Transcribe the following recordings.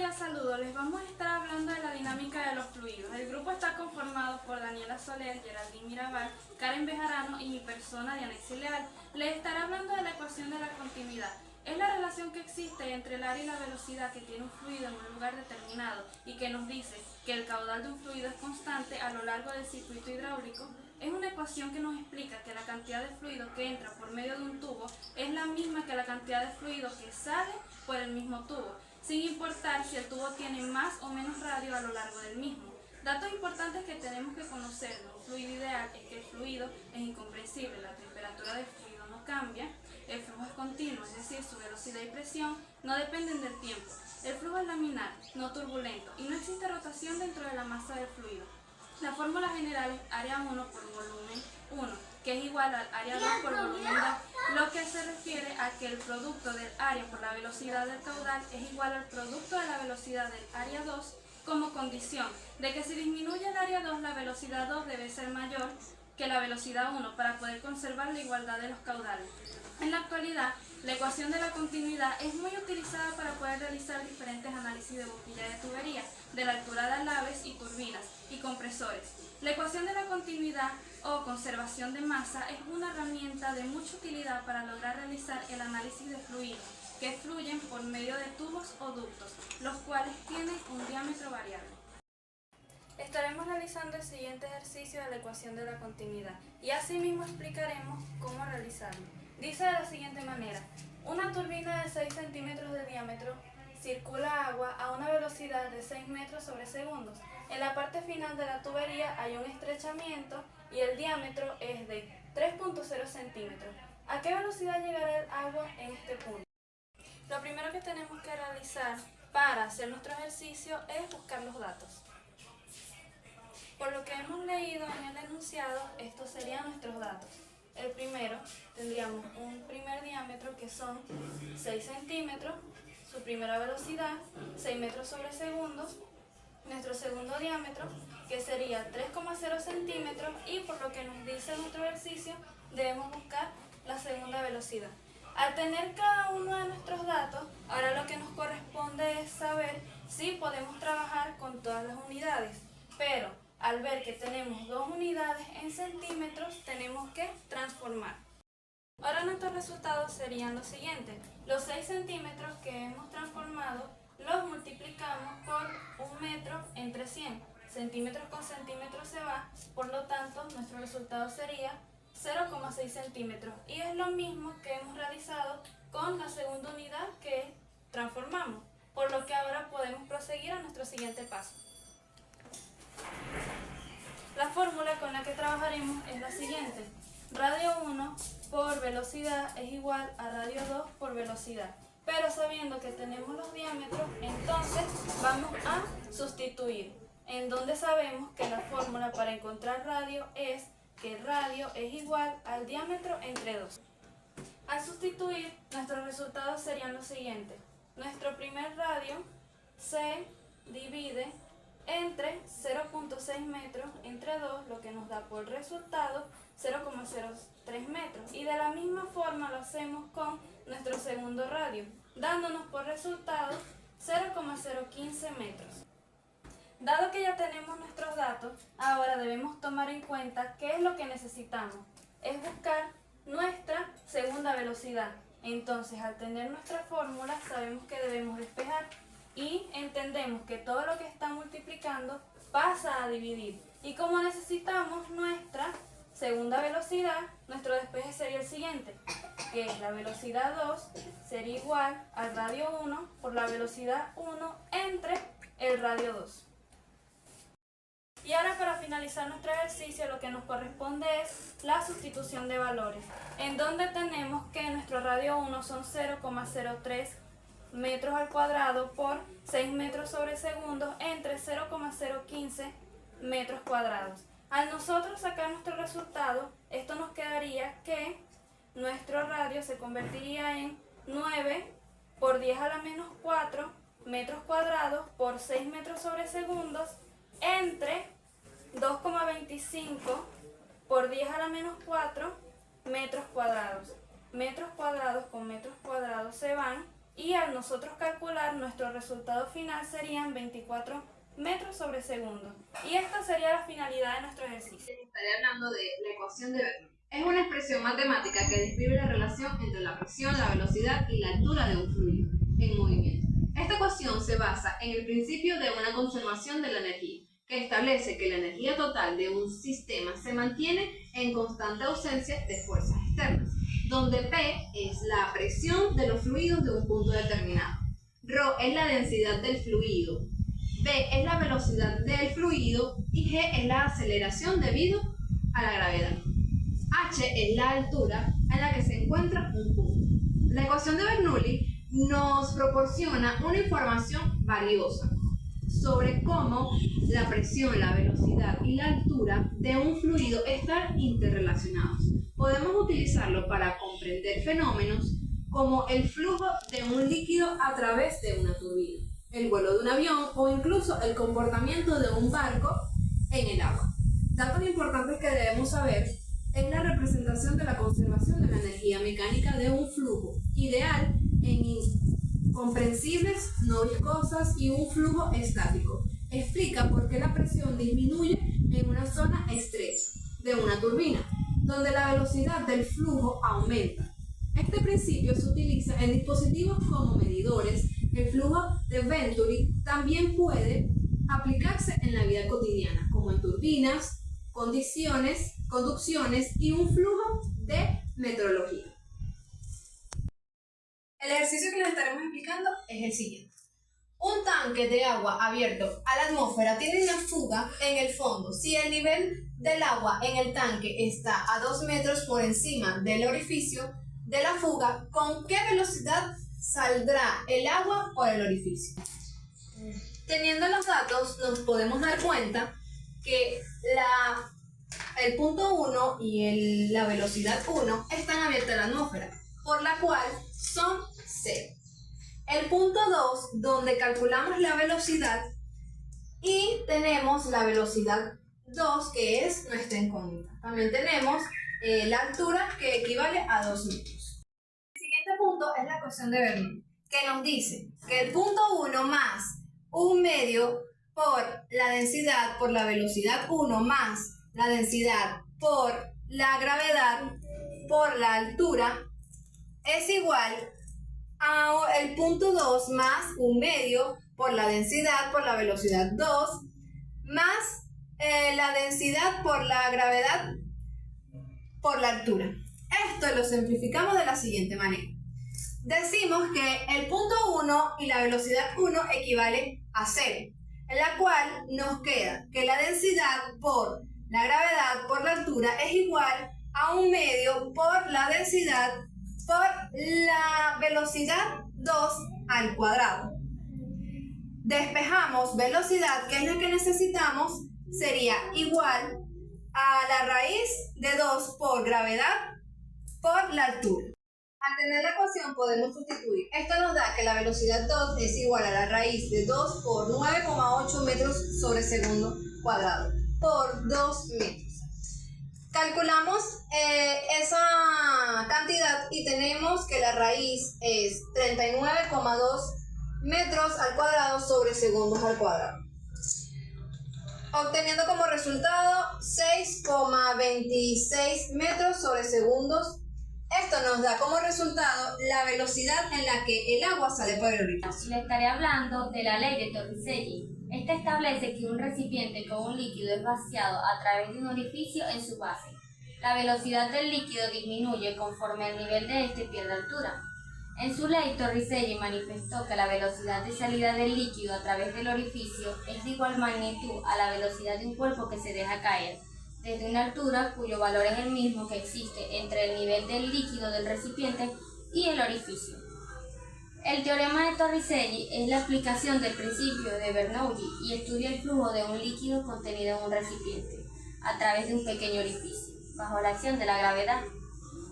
cordial saludo, les vamos a estar hablando de la dinámica de los fluidos. El grupo está conformado por Daniela Soler, Geraldine Mirabal, Karen Bejarano y mi persona, Dianexi Leal. Les estaré hablando de la ecuación de la continuidad. Es la relación que existe entre el área y la velocidad que tiene un fluido en un lugar determinado y que nos dice que el caudal de un fluido es constante a lo largo del circuito hidráulico. Es una ecuación que nos explica que la cantidad de fluido que entra por medio de un tubo es la misma que la cantidad de fluido que sale por el mismo tubo, sin importar si el tubo tiene más o menos radio a lo largo del mismo. Datos importantes que tenemos que conocer de un fluido ideal es que el fluido es incomprensible, la temperatura del fluido no cambia, el flujo es continuo, es decir, su velocidad y presión no dependen del tiempo, el flujo es laminar, no turbulento, y no existe rotación dentro de la masa del fluido. La fórmula general es área 1 por volumen 1, que es igual al área 2 por volumen 2, lo que se refiere a que el producto del área por la velocidad del caudal es igual al producto de la velocidad del área 2, como condición de que si disminuye el área 2, la velocidad 2 debe ser mayor que la velocidad 1 para poder conservar la igualdad de los caudales. En la actualidad, la ecuación de la continuidad es muy utilizada para poder realizar diferentes análisis de boquilla de tubería, de la altura de alaves y turbinas y compresores. La ecuación de la continuidad o conservación de masa es una herramienta de mucha utilidad para lograr realizar el análisis de fluidos que fluyen por medio de tubos o ductos, los cuales tienen un diámetro variable. Estaremos realizando el siguiente ejercicio de la ecuación de la continuidad y asimismo explicaremos cómo realizarlo. Dice de la siguiente manera: una turbina de 6 centímetros de diámetro circula agua a una velocidad de 6 metros sobre segundos. En la parte final de la tubería hay un estrechamiento y el diámetro es de 3.0 centímetros. ¿A qué velocidad llegará el agua en este punto? Lo primero que tenemos que realizar para hacer nuestro ejercicio es buscar los datos. Por lo que hemos leído en el enunciado, estos serían nuestros datos. El primero, tendríamos un primer diámetro que son 6 centímetros, su primera velocidad, 6 metros sobre segundos, nuestro segundo diámetro, que sería 3,0 centímetros, y por lo que nos dice nuestro ejercicio, debemos buscar la segunda velocidad. Al tener cada uno de nuestros datos, ahora lo que nos corresponde es saber si podemos trabajar con todas las unidades, pero al ver que tenemos dos unidades en centímetros, tenemos que transformar. Ahora nuestros resultados serían los siguientes. Los 6 centímetros que hemos transformado los multiplicamos por 1 metro entre 100. Centímetros con centímetros se va, por lo tanto nuestro resultado sería 0,6 centímetros. Y es lo mismo que hemos realizado con la segunda unidad que transformamos, por lo que ahora podemos proseguir a nuestro siguiente paso. La fórmula con la que trabajaremos es la siguiente: radio 1 por velocidad es igual a radio 2 por velocidad. Pero sabiendo que tenemos los diámetros, entonces vamos a sustituir. En donde sabemos que la fórmula para encontrar radio es que el radio es igual al diámetro entre 2. Al sustituir, nuestros resultados serían los siguientes. Nuestro primer radio se divide entre 0.6 metros entre 2, lo que nos da por resultado 0,03 metros. Y de la misma forma lo hacemos con nuestro segundo radio, dándonos por resultado 0,015 metros. Dado que ya tenemos nuestros datos, ahora debemos tomar en cuenta qué es lo que necesitamos. Es buscar nuestra segunda velocidad. Entonces, al tener nuestra fórmula, sabemos que debemos despejar y entendemos que todo lo que está multiplicando pasa a dividir. Y como necesitamos nuestra segunda velocidad, nuestro despeje sería el siguiente, que es la velocidad 2 sería igual al radio 1 por la velocidad 1 entre el radio 2. Y ahora, para finalizar nuestro ejercicio, lo que nos corresponde es la sustitución de valores, en donde tenemos que nuestro radio 1 son 0,03 metros al cuadrado por 6 metros sobre segundos entre 0,015 metros cuadrados. Al nosotros sacar nuestro resultado, esto nos quedaría que nuestro radio se convertiría en 9 por 10 a la menos 4 metros cuadrados por 6 metros sobre segundos entre 2,25 por 10 a la menos 4 metros cuadrados. Metros cuadrados con metros cuadrados se van y al nosotros calcular nuestro resultado final serían 24 metros sobre segundo. Y esta sería la finalidad de nuestro ejercicio. Estaré hablando de la ecuación de Bernoulli. Es una expresión matemática que describe la relación entre la presión, la velocidad y la altura de un fluido en movimiento. Esta ecuación se basa en el principio de una conservación de la energía, que establece que la energía total de un sistema se mantiene en constante ausencia de fuerzas externas, donde P es la presión de los fluidos de un punto determinado, ρ es la densidad del fluido, V es la velocidad del fluido y G es la aceleración debido a la gravedad. H es la altura en la que se encuentra un punto. La ecuación de Bernoulli nos proporciona una información valiosa sobre cómo la presión, la velocidad y la altura de un fluido están interrelacionados. Podemos utilizarlo para comprender fenómenos como el flujo de un líquido a través de una turbina, el vuelo de un avión o incluso el comportamiento de un barco en el agua. Datos importantes que debemos saber es la representación de la conservación de la energía mecánica de un flujo ideal en incomprensibles, no viscosas y un flujo estático. Explica por qué la presión disminuye en una zona estrecha de una turbina, donde la velocidad del flujo aumenta. Este principio se utiliza en dispositivos como medidores. El flujo de Venturi también puede aplicarse en la vida cotidiana, como en turbinas, conducciones y un flujo de metrología. El ejercicio que les estaremos explicando es el siguiente. Un tanque de agua abierto a la atmósfera tiene una fuga en el fondo. Si el nivel del agua en el tanque está a 2 metros por encima del orificio de la fuga, ¿con qué velocidad saldrá el agua por el orificio? Teniendo los datos, nos podemos dar cuenta que el punto 1 y la velocidad 1 están abiertas a la atmósfera, por la cual son 0. El punto 2, donde calculamos la velocidad, y tenemos la velocidad 2, que es nuestra incógnita. También tenemos la altura, que equivale a 2 metros. El siguiente punto es la ecuación de Bernoulli, que nos dice que el punto 1 más 1/2 por la densidad por la velocidad 1 más la densidad por la gravedad por la altura es igual a el punto 2 más 1/2 por la densidad por la velocidad 2 más la densidad por la gravedad por la altura. Esto lo simplificamos de la siguiente manera. Decimos que el punto 1 y la velocidad 1 equivalen a 0, en la cual nos queda que la densidad por la gravedad por la altura es igual a 1/2 por la densidad por la velocidad 2 al cuadrado. Despejamos velocidad, que es la que necesitamos, sería igual a la raíz de 2 por gravedad por la altura. Al tener la ecuación podemos sustituir. Esto nos da que la velocidad 2 es igual a la raíz de 2 por 9,8 metros sobre segundo cuadrado por 2 metros. Calculamos esa cantidad y tenemos que la raíz es 39,2 metros al cuadrado sobre segundos al cuadrado, obteniendo como resultado 6,26 metros sobre segundos. Esto nos da como resultado la velocidad en la que el agua sale por el orificio. Le estaré hablando de la ley de Torricelli. Esta establece que un recipiente con un líquido es vaciado a través de un orificio en su base. La velocidad del líquido disminuye conforme el nivel de este pierde altura. En su ley, Torricelli manifestó que la velocidad de salida del líquido a través del orificio es de igual magnitud a la velocidad de un cuerpo que se deja caer desde una altura cuyo valor es el mismo que existe entre el nivel del líquido del recipiente y el orificio. El teorema de Torricelli es la aplicación del principio de Bernoulli y estudia el flujo de un líquido contenido en un recipiente a través de un pequeño orificio, bajo la acción de la gravedad.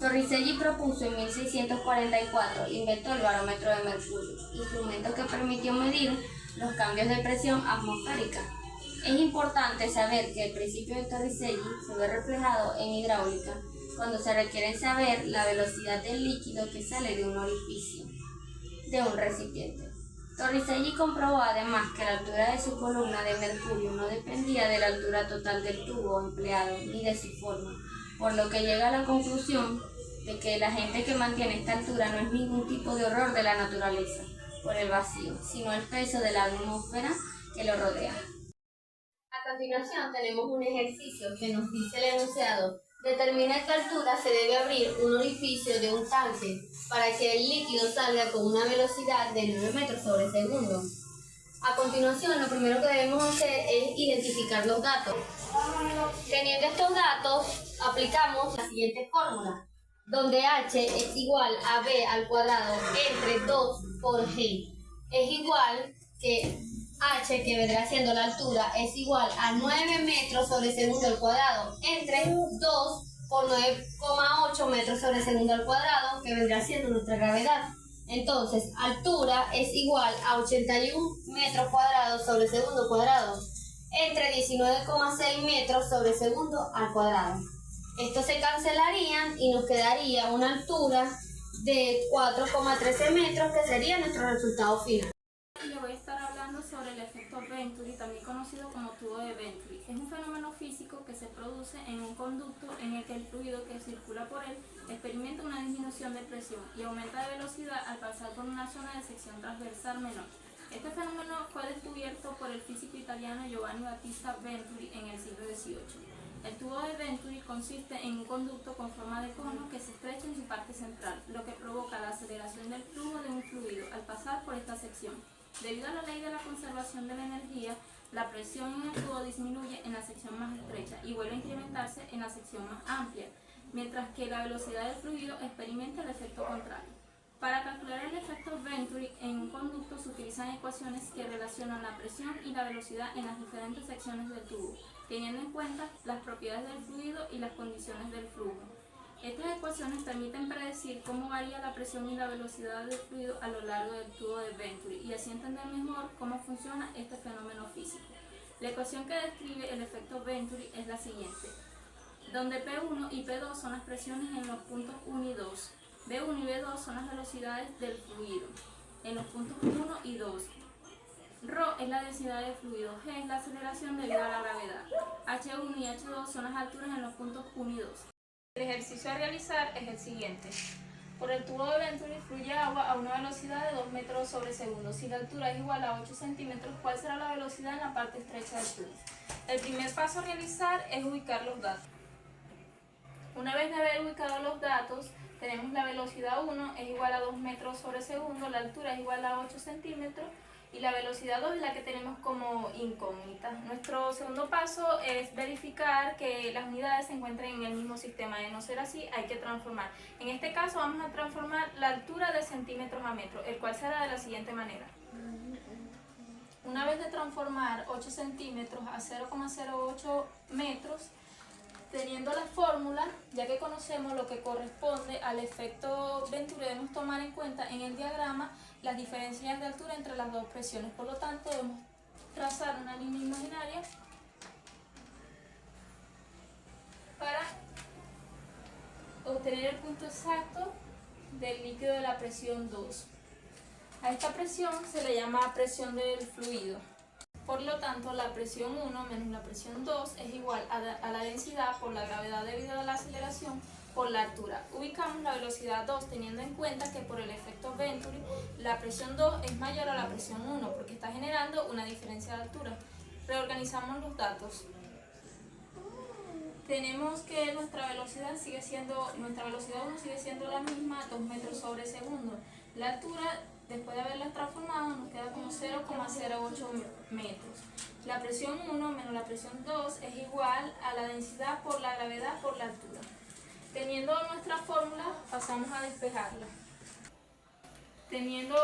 Torricelli propuso en 1644, inventó el barómetro de mercurio, instrumento que permitió medir los cambios de presión atmosférica. Es importante saber que el principio de Torricelli se ve reflejado en hidráulica cuando se requiere saber la velocidad del líquido que sale de un orificio. de un recipiente. Torricelli comprobó además que la altura de su columna de mercurio no dependía de la altura total del tubo empleado ni de su forma, por lo que llega a la conclusión de que la gente que mantiene esta altura no es ningún tipo de horror de la naturaleza por el vacío, sino el peso de la atmósfera que lo rodea. A continuación tenemos un ejercicio que nos dice el enunciado: determina qué altura se debe abrir un orificio de un tanque para que el líquido salga con una velocidad de 9 metros sobre segundo. A continuación, lo primero que debemos hacer es identificar los datos. Teniendo estos datos, aplicamos la siguiente fórmula, donde h es igual a b al cuadrado entre 2 por g es igual que h, que vendrá siendo la altura, es igual a 9 metros sobre segundo al cuadrado entre 2 por 9,8 metros sobre segundo al cuadrado, que vendrá siendo nuestra gravedad. Entonces, altura es igual a 81 metros cuadrados sobre segundo cuadrado entre 19,6 metros sobre segundo al cuadrado. Estos se cancelarían y nos quedaría una altura de 4,13 metros, que sería nuestro resultado final. Le voy a estar hablando sobre el efecto Venturi, también conocido como tubo de Venturi. Es un fenómeno físico que se produce en un conducto en el que el fluido que circula por él experimenta una disminución de presión y aumenta de velocidad al pasar por una zona de sección transversal menor. Este fenómeno fue descubierto por el físico italiano Giovanni Battista Venturi en el siglo XVIII. El tubo de Venturi consiste en un conducto con forma de cono que se estrecha en su parte central, lo que provoca la aceleración del flujo de un fluido al pasar por esta sección. Debido a la ley de la conservación de la energía, la presión en el tubo disminuye en la sección más estrecha y vuelve a incrementarse en la sección más amplia, mientras que la velocidad del fluido experimenta el efecto contrario. Para calcular el efecto Venturi en un conducto se utilizan ecuaciones que relacionan la presión y la velocidad en las diferentes secciones del tubo, teniendo en cuenta las propiedades del fluido y las condiciones del flujo. Estas ecuaciones permiten predecir cómo varía la presión y la velocidad del fluido a lo largo del tubo de Venturi y así entender mejor cómo funciona este fenómeno físico. La ecuación que describe el efecto Venturi es la siguiente, donde P1 y P2 son las presiones en los puntos 1 y 2. B1 y B2 son las velocidades del fluido en los puntos 1 y 2. Rho es la densidad del fluido, G es la aceleración debido a la gravedad. H1 y H2 son las alturas en los puntos 1 y 2. El ejercicio a realizar es el siguiente. Por el tubo de Venturi fluye agua a una velocidad de 2 metros sobre segundo. Si la altura es igual a 8 centímetros, ¿cuál será la velocidad en la parte estrecha del tubo? El primer paso a realizar es ubicar los datos. Una vez de haber ubicado los datos, tenemos la velocidad 1 es igual a 2 metros sobre segundo, la altura es igual a 8 centímetros y la velocidad 2 es la que tenemos como incógnita. Nuestro segundo paso es verificar que las unidades se encuentren en el mismo sistema. De no ser así, hay que transformar. En este caso vamos a transformar la altura de centímetros a metros, el cual será de la siguiente manera. Una vez de transformar 8 centímetros a 0,08 metros, teniendo la fórmula, ya que conocemos lo que corresponde al efecto Venturi, debemos tomar en cuenta en el diagrama las diferencias de altura entre las dos presiones. Por lo tanto, debemos trazar una línea imaginaria para obtener el punto exacto del líquido de la presión 2. A esta presión se le llama presión del fluido. Por lo tanto, la presión 1 menos la presión 2 es igual a la densidad por la gravedad debido a la aceleración por la altura. Ubicamos la velocidad 2 teniendo en cuenta que por el efecto Venturi la presión 2 es mayor a la presión 1 porque está generando una diferencia de altura. Reorganizamos los datos. Tenemos que nuestra velocidad 1 sigue siendo la misma, 2 metros sobre segundo. La altura, después de haberla transformado, nos queda como 0,08 metros. La presión 1 menos la presión 2 es igual a la densidad por la gravedad por la altura. Teniendo nuestra fórmula, pasamos a despejarla. Teniendo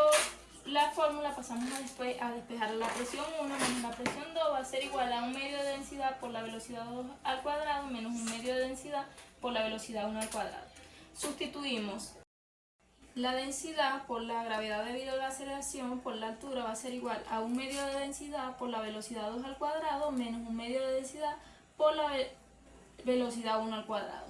la fórmula, pasamos a despejar la presión 1 menos la presión 2 va a ser igual a un medio de densidad por la velocidad 2 al cuadrado menos un medio de densidad por la velocidad 1 al cuadrado. Sustituimos la densidad por la gravedad debido a la aceleración por la altura va a ser igual a un medio de densidad por la velocidad 2 al cuadrado menos un medio de densidad por la velocidad 1 al cuadrado.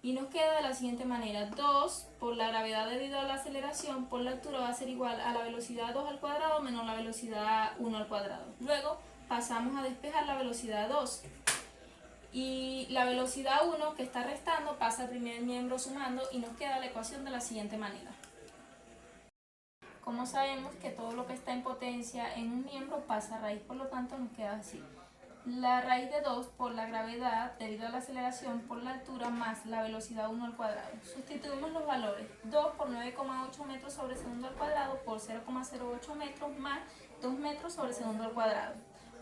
Y nos queda de la siguiente manera: 2 por la gravedad debido a la aceleración por la altura va a ser igual a la velocidad 2 al cuadrado menos la velocidad 1 al cuadrado. Luego pasamos a despejar la velocidad 2. Y la velocidad 1 que está restando pasa al primer miembro sumando y nos queda la ecuación de la siguiente manera. Como sabemos que todo lo que está en potencia en un miembro pasa a raíz, por lo tanto nos queda así. La raíz de 2 por la gravedad debido a la aceleración por la altura más la velocidad 1 al cuadrado. Sustituimos los valores: 2 por 9,8 metros sobre segundo al cuadrado por 0,08 metros más 2 metros sobre segundo al cuadrado.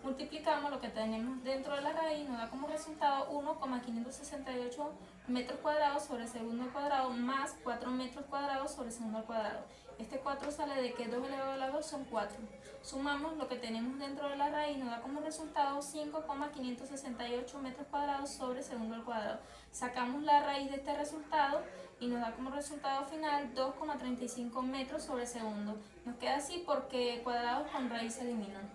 Multiplicamos lo que tenemos dentro de la raíz, nos da como resultado 1,568 metros cuadrados sobre segundo al cuadrado más 4 metros cuadrados sobre segundo al cuadrado. Este 4 sale de que 2 elevado a la 2 son 4. Sumamos lo que tenemos dentro de la raíz, nos da como resultado 5,568 metros cuadrados sobre segundo al cuadrado. Sacamos la raíz de este resultado y nos da como resultado final 2,35 metros sobre segundo. Nos queda así porque cuadrados con raíz se eliminan.